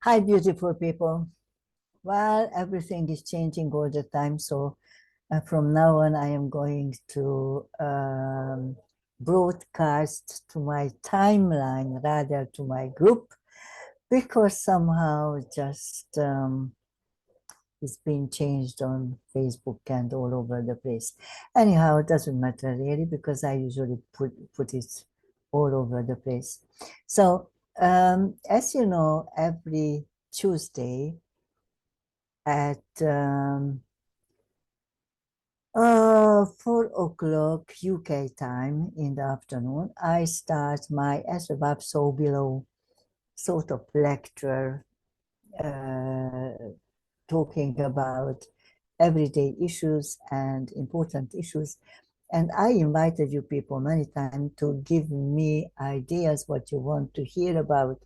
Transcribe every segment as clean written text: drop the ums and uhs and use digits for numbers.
Hi, beautiful people. Well, everything is changing all the time. So from now on, I am going to broadcast to my timeline rather to my group, because somehow just it's been changed on Facebook and all over the place. Anyhow, it doesn't matter really, because I usually put it all over the place. So as you know, every Tuesday at 4 o'clock UK time in the afternoon, I start my As Above, So Below sort of lecture, talking about everyday issues and important issues. And I invited you people many times to give me ideas what you want to hear about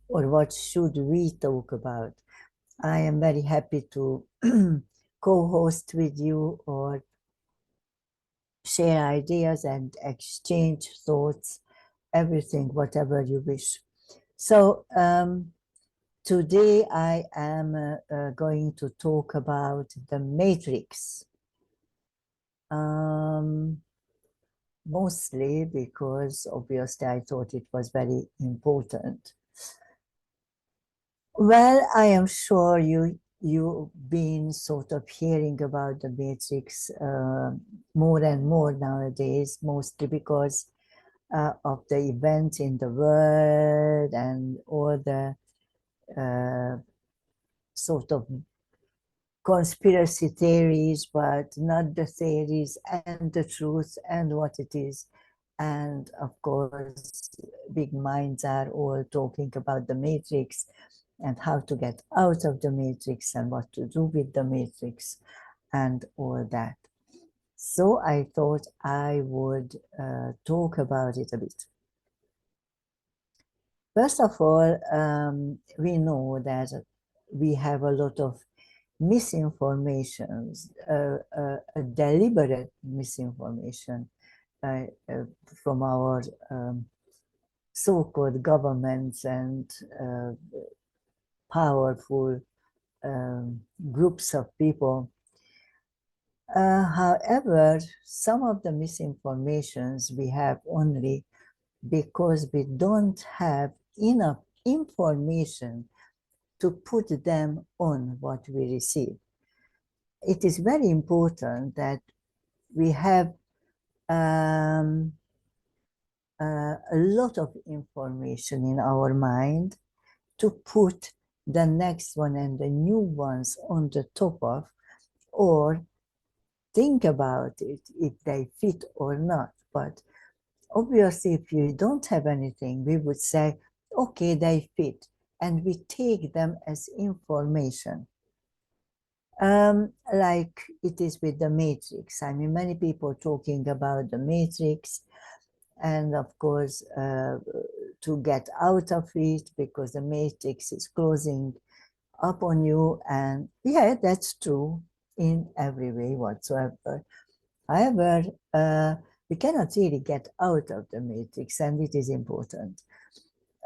or what should we talk about. I am very happy to co-host with you or share ideas and exchange thoughts, everything, whatever you wish. So today I am going to talk about the Matrix. Mostly because obviously I thought it was very important. Well, I am sure you've been sort of hearing about the Matrix more and more nowadays, mostly because of the events in the world and all the sort of conspiracy theories, but not the theories and the truth and what it is. And of course, big minds are all talking about the Matrix and how to get out of the Matrix and what to do with the Matrix and all that. So I thought I would talk about it a bit. First of all, we know that we have a lot of misinformations, a deliberate misinformation from our so-called governments and powerful groups of people. However, some of the misinformations we have only because we don't have enough information to put them on what we receive. It is very important that we have a lot of information in our mind to put the next one and the new ones on the top of, or think about it if they fit or not. But obviously, if you don't have anything, we would say, okay, they fit, and we take them as information. Like it is with the Matrix. I mean, many people talking about the Matrix, and of course, to get out of it because the Matrix is closing up on you. And yeah, that's true in every way whatsoever. However, we cannot really get out of the Matrix, and it is important.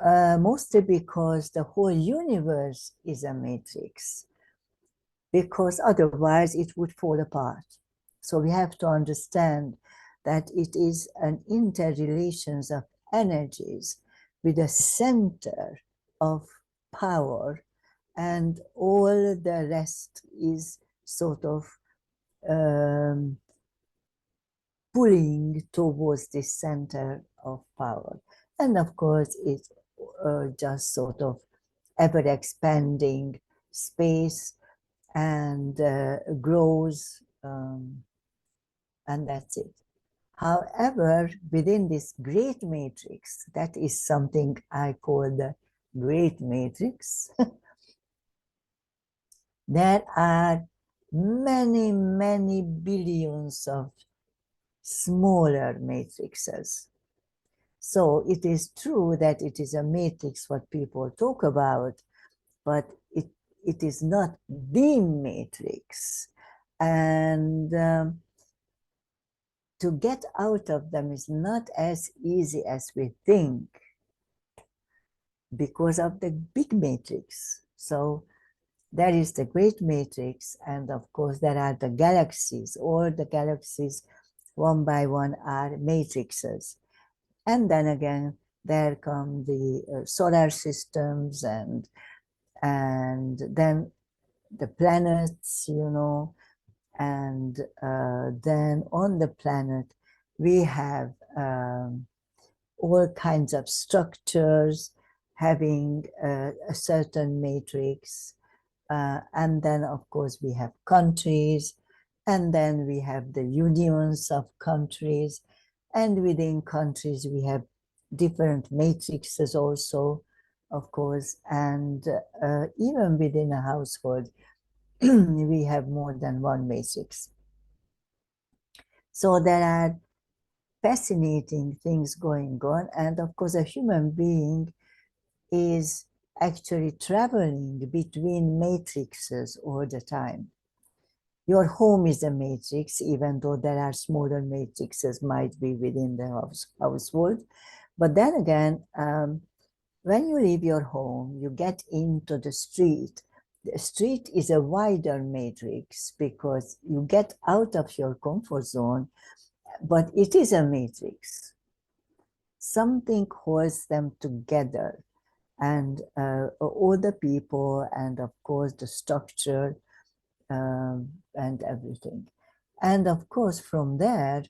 Mostly because the whole universe is a matrix, because otherwise it would fall apart. So we have to understand that it is an interrelations of energies with a center of power, and all the rest is sort of pulling towards this center of power. And of course, it's just sort of ever expanding space and grows, and that's it. However, within this great matrix, that is something I call the great matrix, there are many, many billions of smaller matrices. So it is true that it is a matrix what people talk about, but it is not the matrix. And to get out of them is not as easy as we think because of the big matrix. So there is the great matrix, and of course there are the galaxies. All the galaxies, one by one, are matrices. And then again, there come the solar systems, and then the planets, you know, and then on the planet we have all kinds of structures having a certain matrix. And then, of course, we have countries, and then we have the unions of countries. And within countries, we have different matrices also, of course. And even within a household, we have more than one matrix. So there are fascinating things going on. And of course, a human being is actually traveling between matrices all the time. Your home is a matrix, even though there are smaller matrices might be within the household. But then again, when you leave your home, you get into the street. The street is a wider matrix because you get out of your comfort zone, but it is a matrix. Something holds them together, and all the people, and of course the structure, and everything. And of course, from there,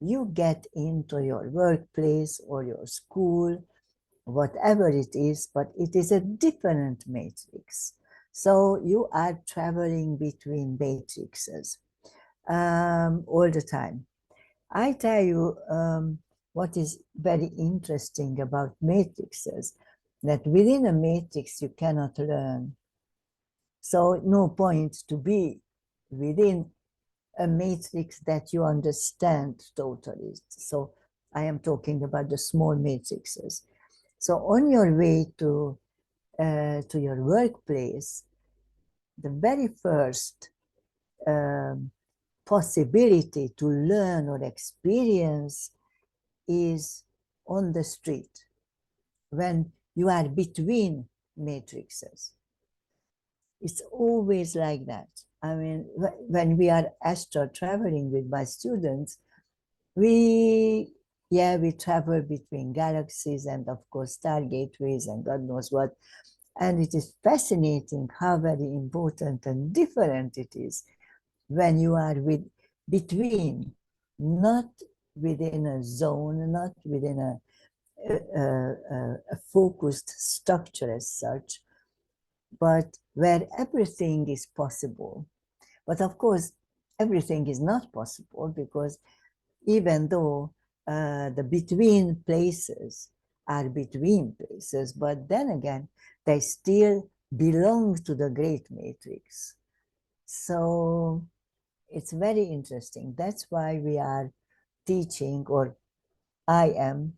you get into your workplace or your school, whatever it is, but it is a different matrix. So you are traveling between matrices all the time. I tell you what is very interesting about matrices, that within a matrix you cannot learn. So no point to be within a matrix that you understand totally. So I am talking about the small matrices. So on your way to your workplace, the very first possibility to learn or experience is on the street, when you are between matrices. It's always like that. I mean, when we are astral traveling with my students, we travel between galaxies and of course star gateways and God knows what. And it is fascinating how very important and different it is when you are between, not within a zone, not within a focused structure as such, but where everything is possible. But of course, everything is not possible, because even though the between places are between places, but then again, they still belong to the great matrix. So it's very interesting. That's why we are teaching, or I am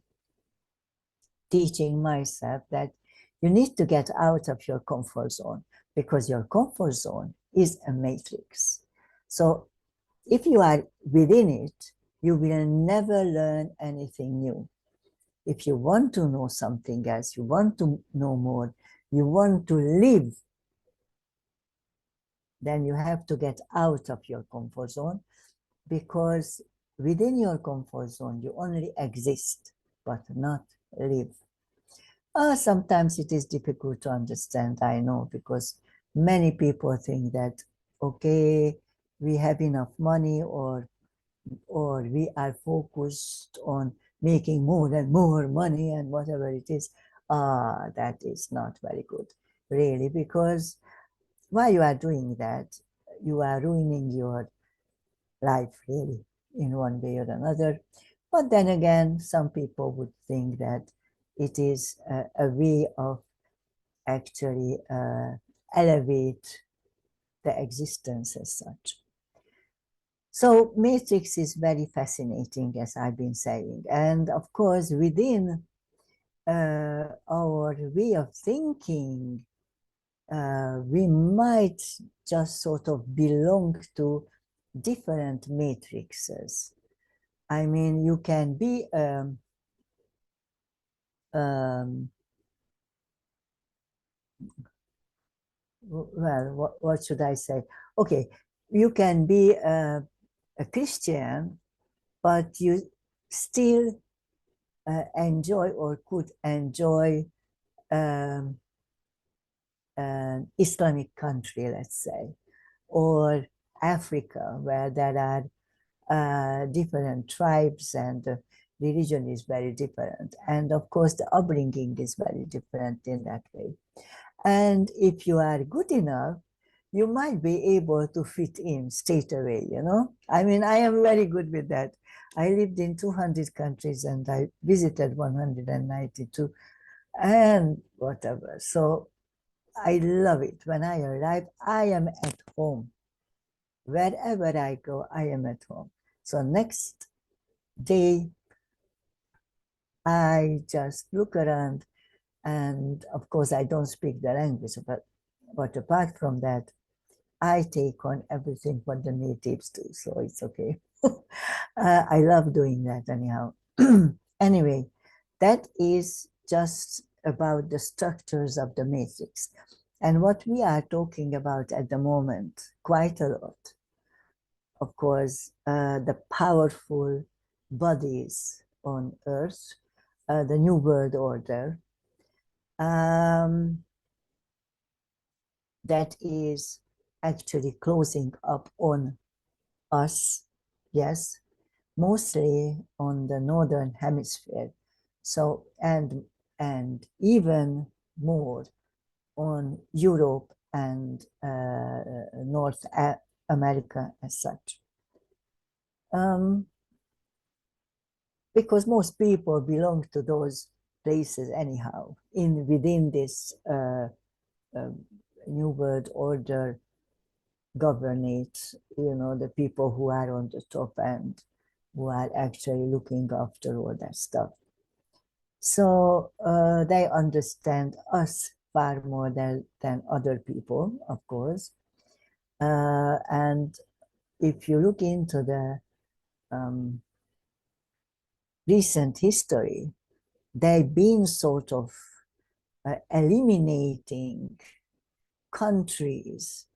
teaching myself, that you need to get out of your comfort zone, because your comfort zone is a matrix. So if you are within it, you will never learn anything new. If you want to know something else, you want to know more, you want to live, then you have to get out of your comfort zone, because within your comfort zone, you only exist, but not live. Sometimes it is difficult to understand, I know, because many people think that, okay, we have enough money, or we are focused on making more and more money and whatever it is. That is not very good, really, because while you are doing that, you are ruining your life, really, in one way or another. But then again, some people would think that it is a way of actually elevate the existence as such. So matrix is very fascinating, as I've been saying. And of course, within our way of thinking, we might just sort of belong to different matrices. I mean, you can be um, well, what should I say? Okay, you can be a Christian, but you still enjoy or could enjoy um, an Islamic country, let's say, or Africa, where there are different tribes and the religion is very different. And of course, the upbringing is very different in that way. And if you are good enough, you might be able to fit in straight away, you know? I mean, I am very good with that. I lived in 200 countries and I visited 192 and whatever. So I love it. When I arrive, I am at home. Wherever I go, I am at home. So next day, I just look around and of course I don't speak the language, but apart from that, I take on everything what the natives do, so it's okay. I love doing that anyhow. Anyway, that is just about the structures of the matrix. And what we are talking about at the moment, quite a lot, of course, the powerful bodies on Earth, the New World Order, that is actually closing up on us, yes, mostly on the northern hemisphere. So, and even more on Europe and North America as such. Because most people belong to those places anyhow, within this New World Order governance, you know, the people who are on the top and who are actually looking after all that stuff. So they understand us far more than other people, of course. And if you look into the recent history, they've been sort of eliminating countries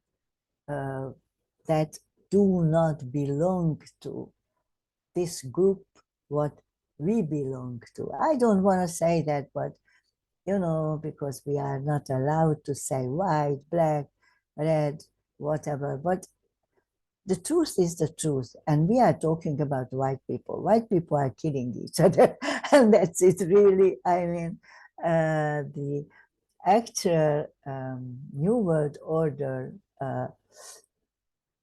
that do not belong to this group, what we belong to. I don't want to say that, but you know, because we are not allowed to say white, black, red, whatever. But the truth is the truth. And we are talking about white people. White people are killing each other. And that's it, really. I mean, the actual New World Order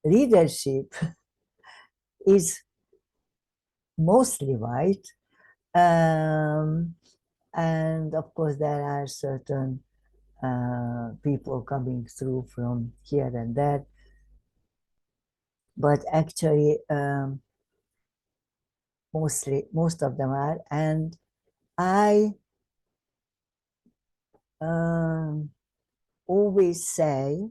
leadership is mostly white. And of course, there are certain people coming through from here and there. But actually, most of them are. And I always say,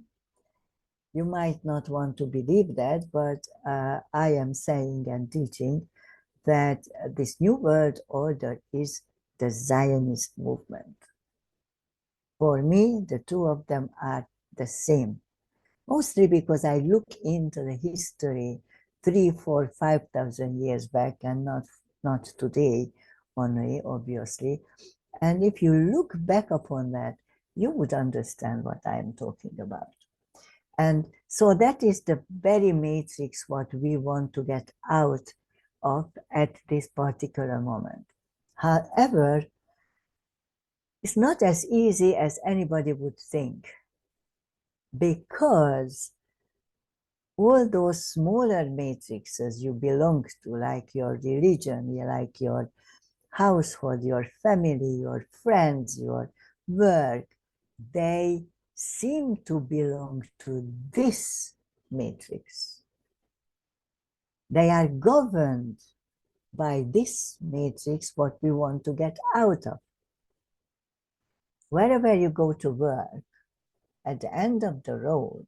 you might not want to believe that, but I am saying and teaching that this New World Order is the Zionist movement. For me, the two of them are the same, mostly because I look into the history 3, 4, 5,000 years back and not today only, obviously. And if you look back upon that, you would understand what I am talking about. And so that is the very matrix what we want to get out of at this particular moment. However, it's not as easy as anybody would think, because all those smaller matrices you belong to, like your religion, like your household, your family, your friends, your work, they seem to belong to this matrix. They are governed by this matrix, what we want to get out of. Wherever you go to work, at the end of the road,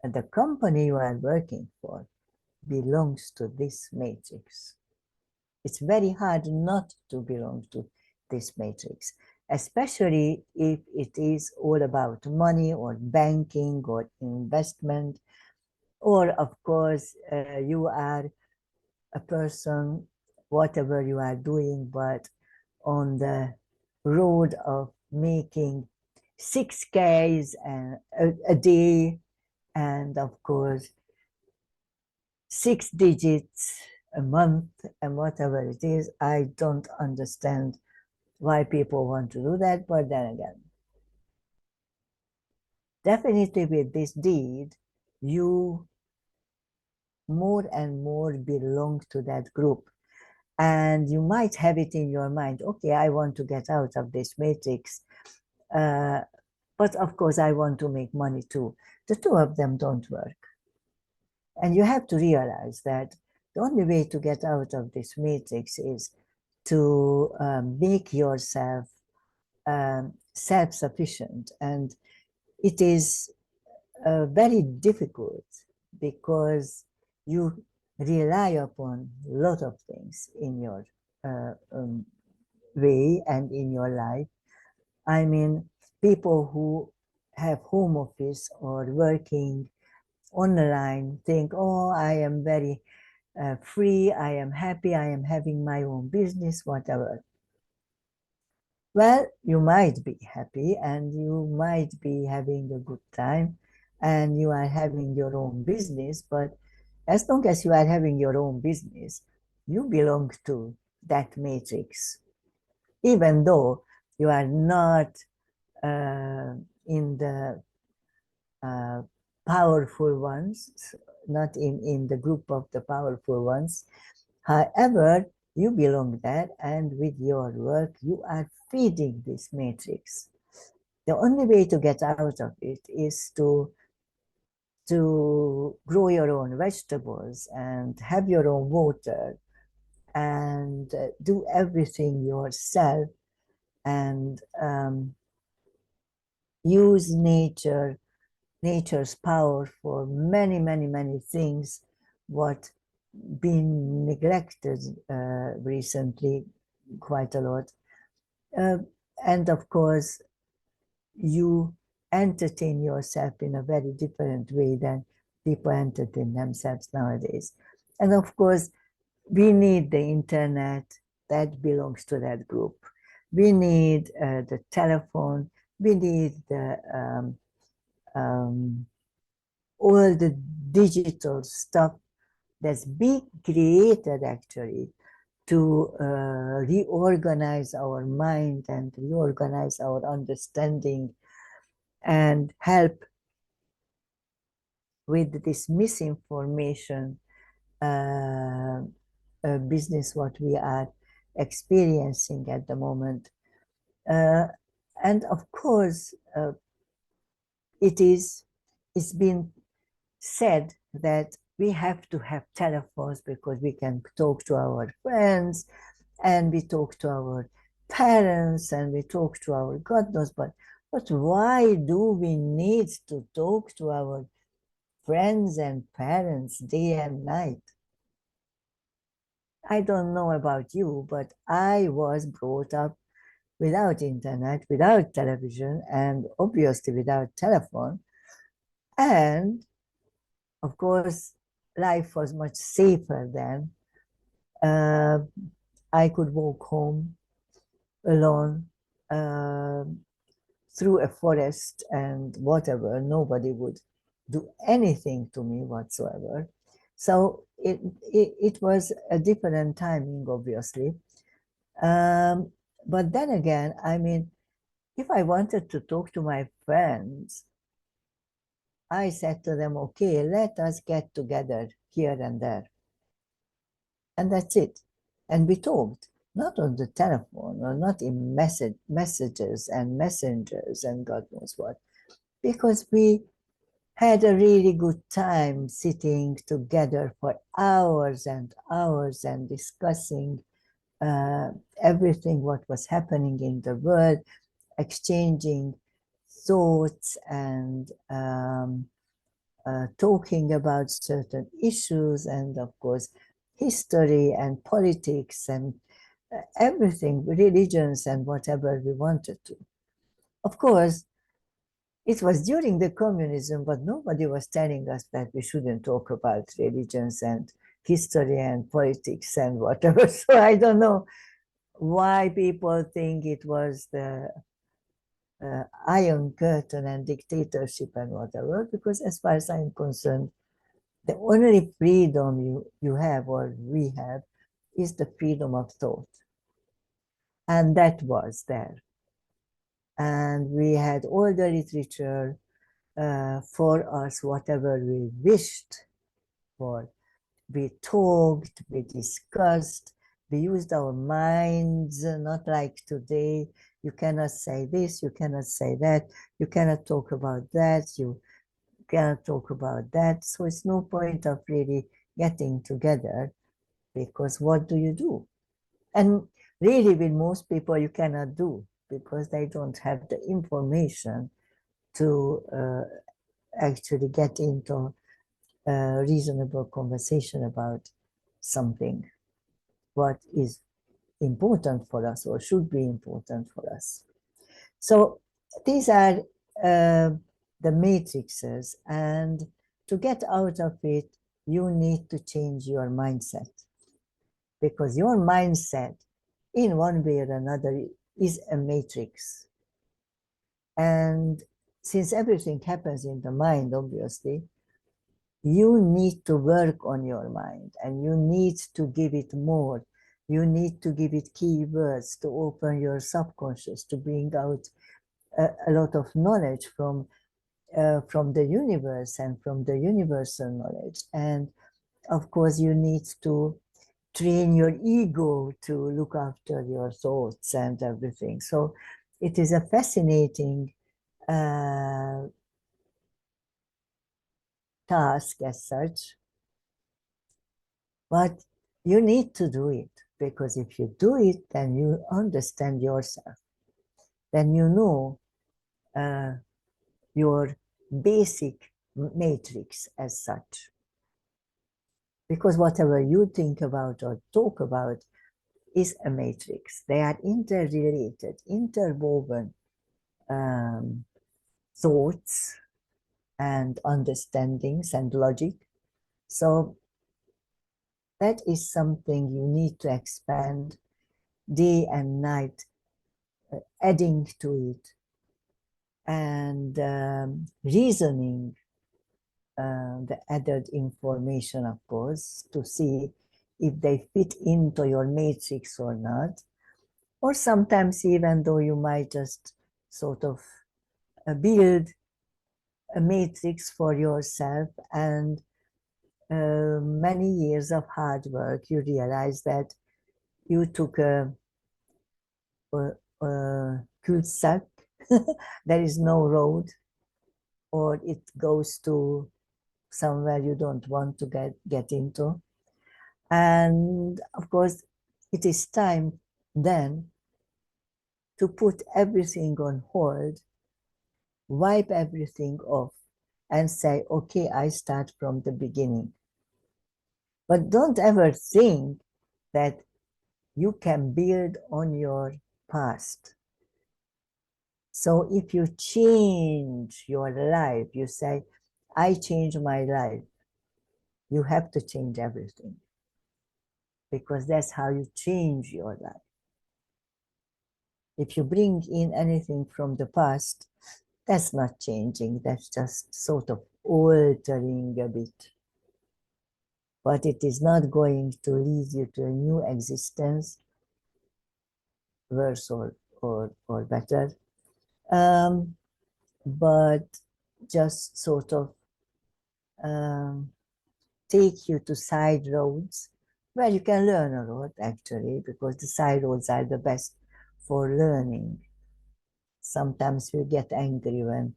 the company you are working for belongs to this matrix. It's very hard not to belong to this matrix. especially if it is all about money or banking or investment, or of course, you are a person, whatever you are doing, but on the road of making 6Ks a day, and of course 6 digits a month, and whatever it is. I don't understand why people want to do that, but then again, definitely with this deed, you more and more belong to that group. And you might have it in your mind, okay, I want to get out of this matrix, but of course I want to make money too. The two of them don't work. And you have to realize that the only way to get out of this matrix is to make yourself self-sufficient. And it is very difficult because you rely upon a lot of things in your way and in your life. I mean, people who have home office or working online think, oh, I am very free, I am happy, I am having my own business, whatever. Well, you might be happy and you might be having a good time and you are having your own business, but as long as you are having your own business, you belong to that matrix, even though you are not in the powerful ones, not in the group of the powerful ones. However, you belong there, and with your work, you are feeding this matrix. The only way to get out of it is to grow your own vegetables and have your own water and do everything yourself and use nature's power for many, many, many things what been neglected recently quite a lot. And of course, you entertain yourself in a very different way than people entertain themselves nowadays. And of course, we need the internet, that belongs to that group. We need the telephone, we need the all the digital stuff that's being created actually to reorganize our mind and reorganize our understanding and help with this misinformation business what we are experiencing at the moment. And of course, it's been said that we have to have telephones because we can talk to our friends and we talk to our parents and we talk to our God knows, but why do we need to talk to our friends and parents day and night? I don't know about you, but I was brought up without internet, without television, and obviously without telephone. And of course, life was much safer then. I could walk home alone through a forest and whatever. Nobody would do anything to me whatsoever. So it was a different timing, obviously. But then again, I mean, if I wanted to talk to my friends, I said to them, okay, let us get together here and there. And that's it. And we talked, not on the telephone or not in messages and messengers and God knows what, because we had a really good time sitting together for hours and hours and discussing everything what was happening in the world, exchanging thoughts and talking about certain issues and of course history and politics and everything, religions and whatever we wanted to. Of course, it was during the communism, but nobody was telling us that we shouldn't talk about religions and history and politics and whatever. So I don't know why people think it was the Iron Curtain and dictatorship and whatever, because as far as I'm concerned, the only freedom you have or we have is the freedom of thought. And that was there. And we had all the literature for us, whatever we wished for. We talked, we discussed, we used our minds, not like today. You cannot say this, you cannot say that, you cannot talk about that, you cannot talk about that. So it's no point of really getting together, because what do you do? And really with most people you cannot do, because they don't have the information to actually get into a reasonable conversation about something what is important for us or should be important for us. So these are the matrices, and to get out of it, you need to change your mindset, because your mindset, in one way or another, is a matrix. And since everything happens in the mind, obviously, you need to work on your mind, and you need to give it more. You need to give it keywords to open your subconscious, to bring out a lot of knowledge from the universe and from the universal knowledge. And of course, you need to train your ego to look after your thoughts and everything. So it is a fascinating task as such, but you need to do it, because if you do it, then you understand yourself. Then you know your basic matrix as such. Because whatever you think about or talk about is a matrix. They are interrelated, interwoven thoughts and understandings and logic. So that is something you need to expand day and night, adding to it, and reasoning the added information, of course, to see if they fit into your matrix or not. Or sometimes, even though you might just sort of build a matrix for yourself, and many years of hard work, you realize that you took a cul-de-sac, there is no road, or it goes to somewhere you don't want to get into. And of course, it is time then to put everything on hold, wipe everything off, and say, okay, I start from the beginning. But don't ever think that you can build on your past. So if you change your life, you say, I change my life, you have to change everything, because that's how you change your life. If you bring in anything from the past, that's not changing, that's just sort of altering a bit. But it is not going to lead you to a new existence, worse or better, but just sort of take you to side roads where you can learn a lot, actually, because the side roads are the best for learning. Sometimes we get angry when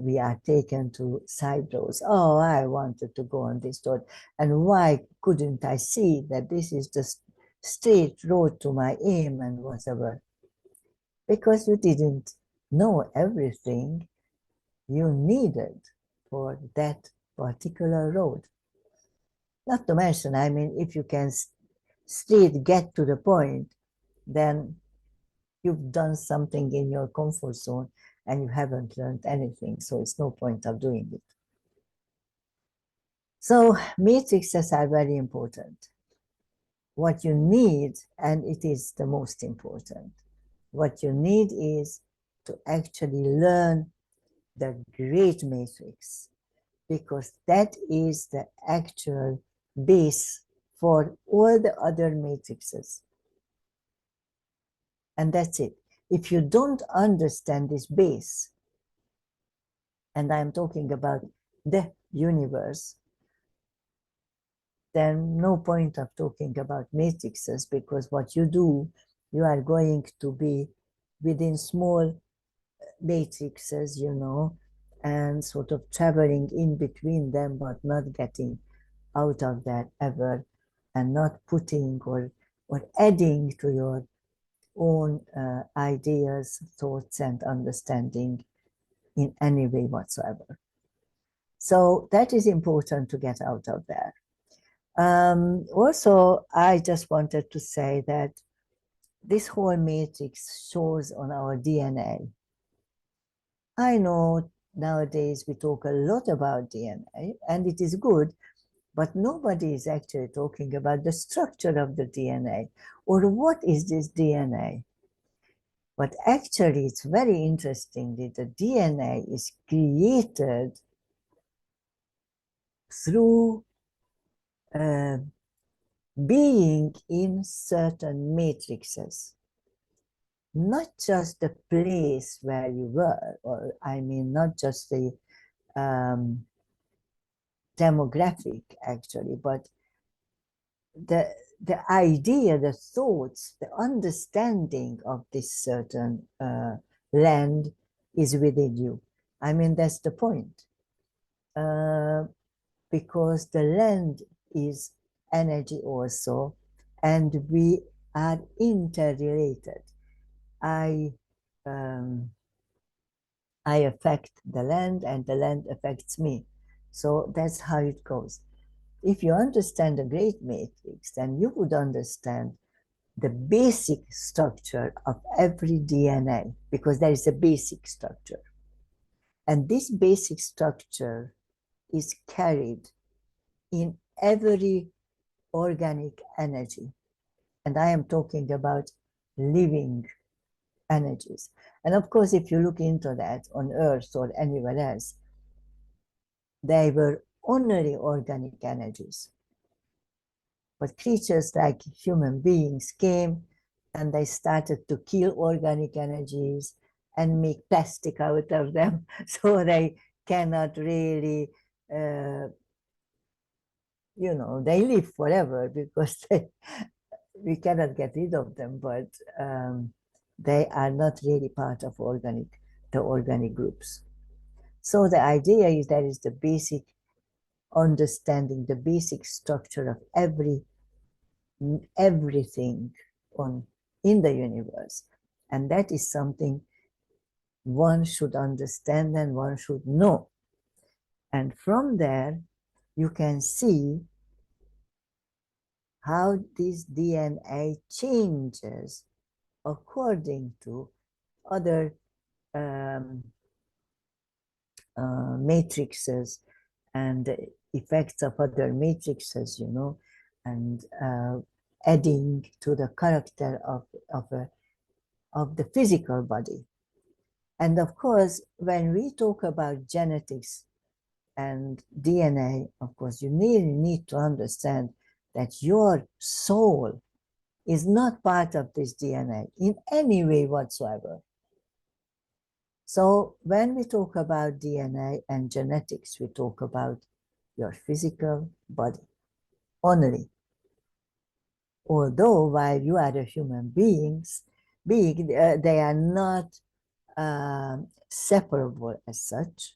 we are taken to side roads. Oh, I wanted to go on this road, and why couldn't I see that this is the straight road to my aim and whatever? Because you didn't know everything you needed for that particular road. Not to mention, I mean, if you can straight get to the point, then you've done something in your comfort zone and you haven't learned anything. So it's no point of doing it. So matrices are very important. What you need, and it is the most important, what you need is to actually learn the great matrix, because that is the actual base for all the other matrices. And that's it. If you don't understand this base, and I'm talking about the universe, then no point of talking about matrices, because what you do, you are going to be within small matrices, you know, and sort of traveling in between them, but not getting out of that ever, and not putting or adding to your own ideas, thoughts, and understanding in any way whatsoever. So that is important to get out of there. Also, I just wanted to say that this whole matrix shows on our DNA. I know nowadays we talk a lot about DNA, and it is good, but nobody is actually talking about the structure of the DNA, or what is this DNA. But actually, it's very interesting that the DNA is created through being in certain matrices, not just the place where you were, or I mean, not just the demographic actually, but the idea, the thoughts, the understanding of this certain land is within you. I mean, that's the point. Because the land is energy also, and we are interrelated. I affect the land and the land affects me. So that's how it goes. If you understand the great matrix, then you would understand the basic structure of every DNA, because there is a basic structure. And this basic structure is carried in every organic energy. And I am talking about living energies. And of course, if you look into that on Earth or anywhere else, they were only organic energies. But creatures like human beings came and they started to kill organic energies and make plastic out of them. So they cannot really, you know, they live forever because we cannot get rid of them, but they are not really part of the organic groups. So the idea is that is the basic understanding, the basic structure of everything in the universe. And that is something one should understand and one should know. And from there, you can see how this DNA changes according to other matrices and the effects of other matrices, you know, and adding to the character of the physical body. And of course, when we talk about genetics and DNA, of course, you need to understand that your soul is not part of this DNA in any way whatsoever. So when we talk about DNA and genetics, we talk about your physical body only. Although while you are a human being, they are not separable as such.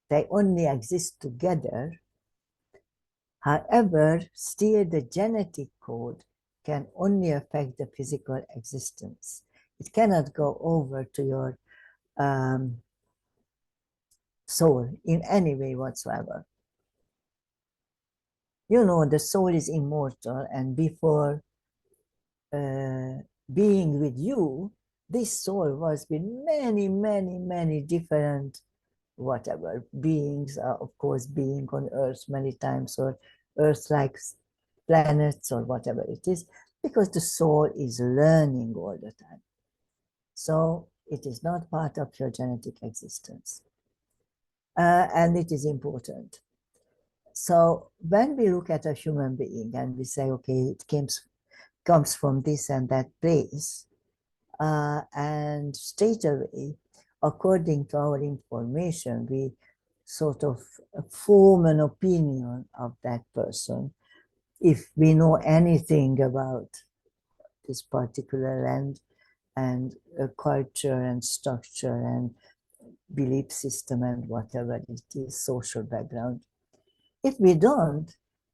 They only exist together. However, still the genetic code can only affect the physical existence. It cannot go over to your soul in any way whatsoever. You know, the soul is immortal, and before being with you, this soul was with many, many, many different whatever beings, of course, being on Earth many times, or Earth-like planets, or whatever it is, because the soul is learning all the time. So it is not part of your genetic existence. And it is important. So when we look at a human being and we say, okay, it comes from this and that place, and straight away, according to our information, we sort of form an opinion of that person. If we know anything about this particular land and culture and structure and belief system and whatever it is, social background. If we don't,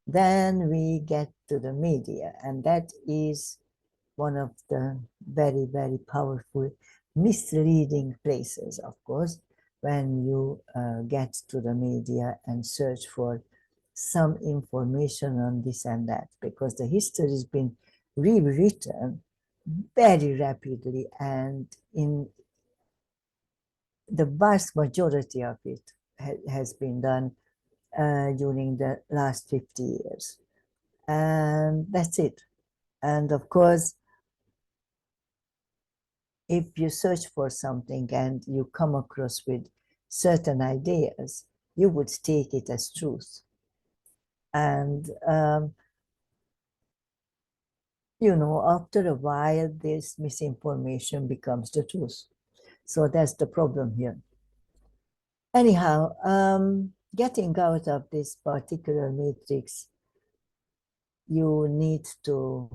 then we get to the media, and that is one of the very, very powerful misleading places, of course, when you get to the media and search for some information on this and that, because the history has been rewritten very rapidly, and in the vast majority of it has been done during the last 50 years. And that's it. And of course, if you search for something and you come across with certain ideas, you would take it as truth. And, you know, after a while, this misinformation becomes the truth. So that's the problem here. Anyhow, getting out of this particular matrix, you need to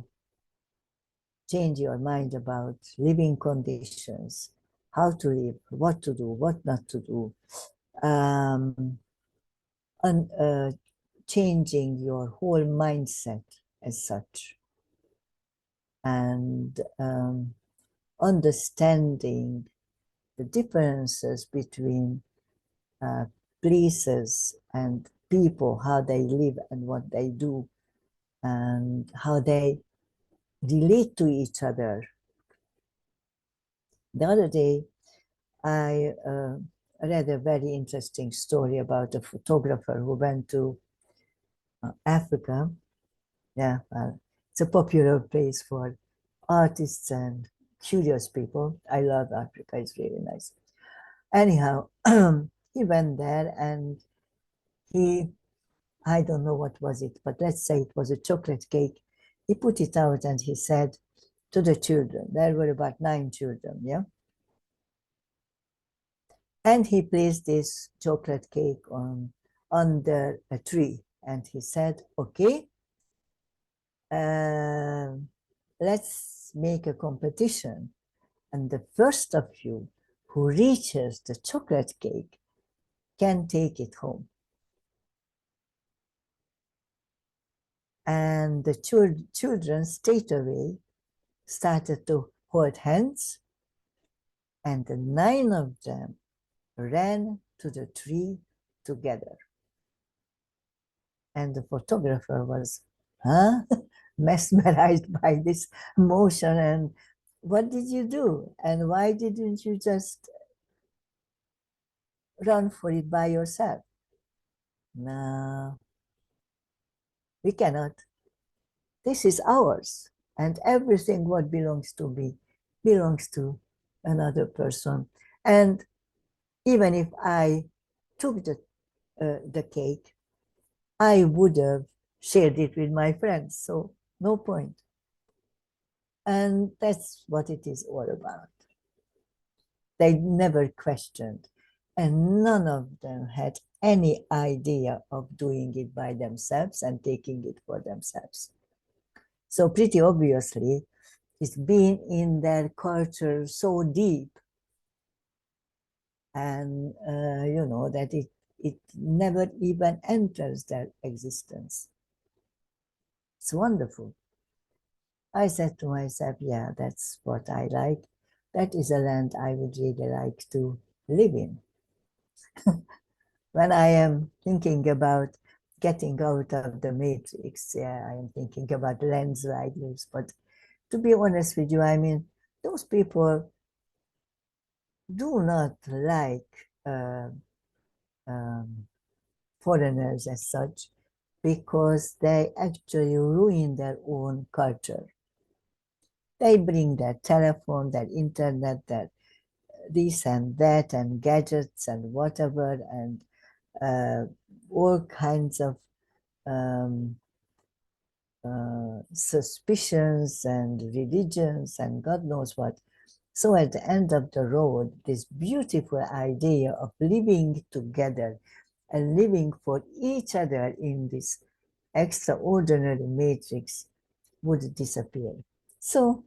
change your mind about living conditions, how to live, what to do, what not to do, and changing your whole mindset as such, and understanding the differences between places and people, how they live and what they do, and how they relate to each other. The other day, I read a very interesting story about a photographer who went to Africa. Yeah, it's a popular place for artists and curious people. I love Africa, it's really nice. Anyhow, he went there and I don't know what was it, but let's say it was a chocolate cake. He put it out and he said to the children, there were about 9 children, yeah? And he placed this chocolate cake under a tree. And he said, okay, let's make a competition. And the first of you who reaches the chocolate cake can take it home. And the children straight away started to hold hands, and the 9 of them ran to the tree together. And the photographer was, mesmerized by this motion. And what did you do? And why didn't you just run for it by yourself? No, we cannot. This is ours. And everything what belongs to me belongs to another person. And even if I took the cake, I would have shared it with my friends. So no point. And that's what it is all about. They never questioned, and none of them had any idea of doing it by themselves and taking it for themselves. So pretty obviously, it's been in their culture so deep, and you know, that it never even enters their existence. It's wonderful. I said to myself, yeah, that's what I like. That is a land I would really like to live in. When I am thinking about getting out of the matrix. Yeah, I am thinking about lens riders, but to be honest with you, I mean, those people do not like um, foreigners as such, because they actually ruin their own culture. They bring their telephone, their internet, their this and that, and gadgets and whatever, and uh, all kinds of um, suspicions and religions and God knows what. So at the end of the road, this beautiful idea of living together and living for each other in this extraordinary matrix would disappear. So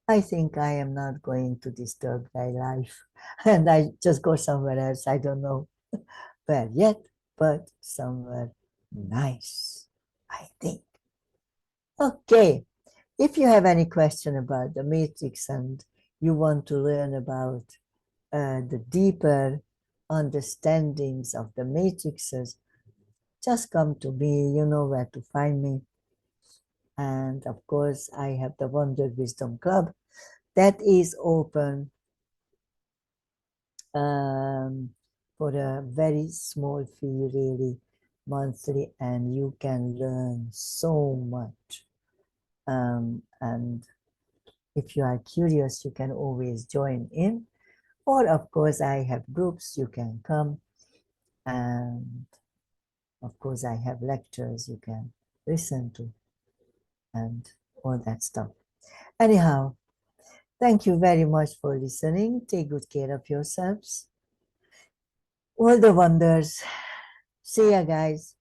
I think I am not going to disturb thy life. And I just go somewhere else. I don't know where yet, but somewhere nice, I think. Okay. If you have any question about the matrix and you want to learn about the deeper understandings of the matrices, just come to me. You know where to find me. And of course, I have the Wonder Wisdom Club that is open for a very small fee, really, monthly, and you can learn so much. And if you are curious, you can always join in. Or, of course, I have groups, you can come. And, of course, I have lectures you can listen to and all that stuff. Anyhow, thank you very much for listening. Take good care of yourselves. All the wonders. See ya, guys.